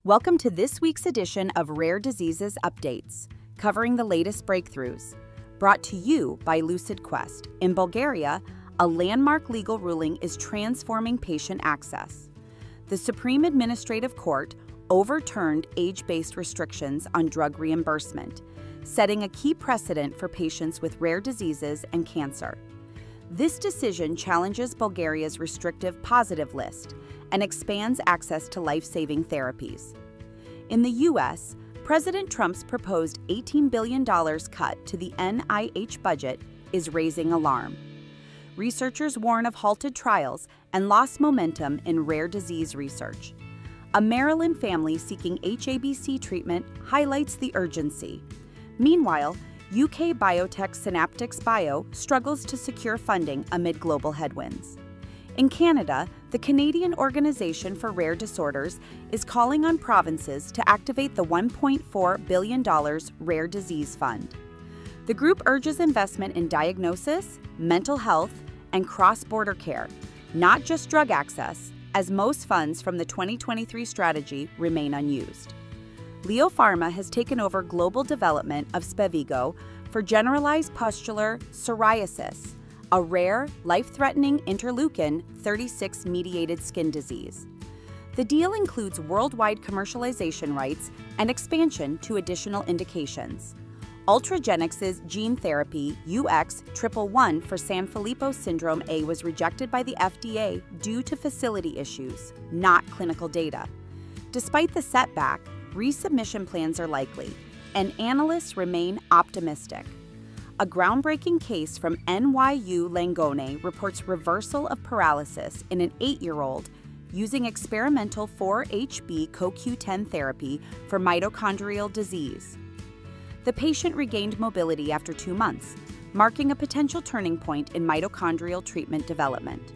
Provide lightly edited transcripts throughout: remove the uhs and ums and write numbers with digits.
Welcome to this week's edition of Rare Diseases Updates, covering the latest breakthroughs. Brought to you by Lucid Quest. In Bulgaria, a landmark legal ruling is transforming patient access. The Supreme Administrative Court overturned age-based restrictions on drug reimbursement, setting a key precedent for patients with rare diseases and cancer. This decision challenges Bulgaria's restrictive positive list and expands access to life-saving therapies. In the U.S., President Trump's proposed $18 billion cut to the NIH budget is raising alarm. Researchers warn of halted trials and lost momentum in rare disease research. A Maryland family seeking HABC treatment highlights the urgency. Meanwhile, UK biotech Synaptics Bio struggles to secure funding amid global headwinds. In Canada, the Canadian Organization for Rare Disorders is calling on provinces to activate the $1.4 billion Rare Disease Fund. The group urges investment in diagnosis, mental health, and cross-border care, not just drug access, as most funds from the 2023 strategy remain unused. Pharma has taken over global development of Spevigo for generalized pustular psoriasis, a rare, life-threatening interleukin-36-mediated skin disease. The deal includes worldwide commercialization rights and expansion to additional indications. Ultragenyx's gene therapy UX111 for Sanfilippo syndrome A was rejected by the FDA due to facility issues, not clinical data. Despite the setback, resubmission plans are likely, and analysts remain optimistic. A groundbreaking case from NYU Langone reports reversal of paralysis in an 8-year-old using experimental 4-HB CoQ10 therapy for mitochondrial disease. The patient regained mobility after 2 months, marking a potential turning point in mitochondrial treatment development.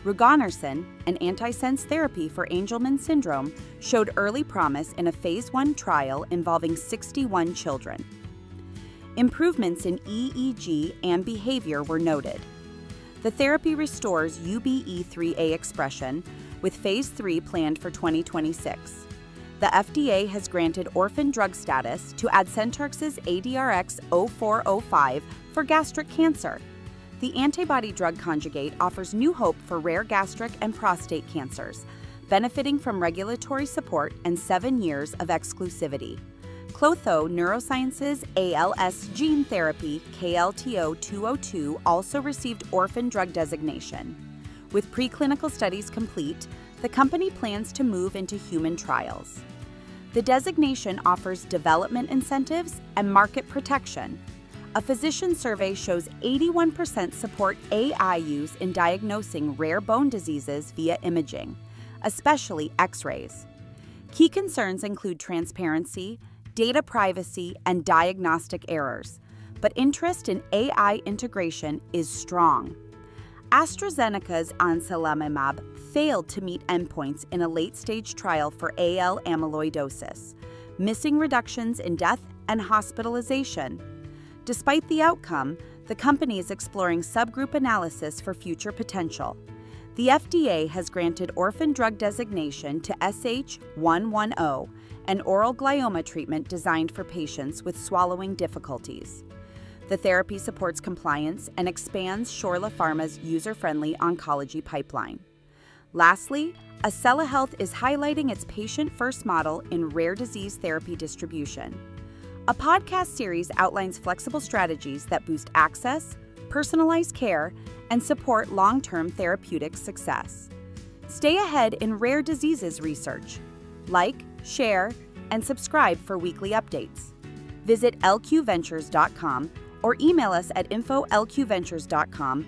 Rugonersen, an antisense therapy for Angelman syndrome, showed early promise in a Phase 1 trial involving 61 children. Improvements in EEG and behavior were noted. The therapy restores UBE3A expression, with Phase 3 planned for 2026. The FDA has granted orphan drug status to Adcentrix's ADRX-0405 for gastric cancer. The antibody-drug conjugate offers new hope for rare gastric and prostate cancers, benefiting from regulatory support and 7 years of exclusivity. Clotho Neuroscience's ALS gene therapy KLTO-202 also received orphan drug designation. With preclinical studies complete, the company plans to move into human trials. The designation offers development incentives and market protection. A physician survey shows 81% support AI use in diagnosing rare bone diseases via imaging, especially X-rays. Key concerns include transparency, data privacy, and diagnostic errors, but interest in AI integration is strong. AstraZeneca's Anselamimab failed to meet endpoints in a late-stage trial for AL amyloidosis, missing reductions in death and hospitalization. Despite the outcome, the company is exploring subgroup analysis for future potential. The FDA has granted orphan drug designation to SH110, an oral glioma treatment designed for patients with swallowing difficulties. The therapy supports compliance and expands Pharma's user-friendly oncology pipeline. Lastly, Acela Health is highlighting its patient-first model in rare disease therapy distribution. A podcast series outlines flexible strategies that boost access, personalize care, and support long-term therapeutic success. Stay ahead in rare diseases research. Like, share, and subscribe for weekly updates. Visit lqventures.com or email us at info@lqventures.com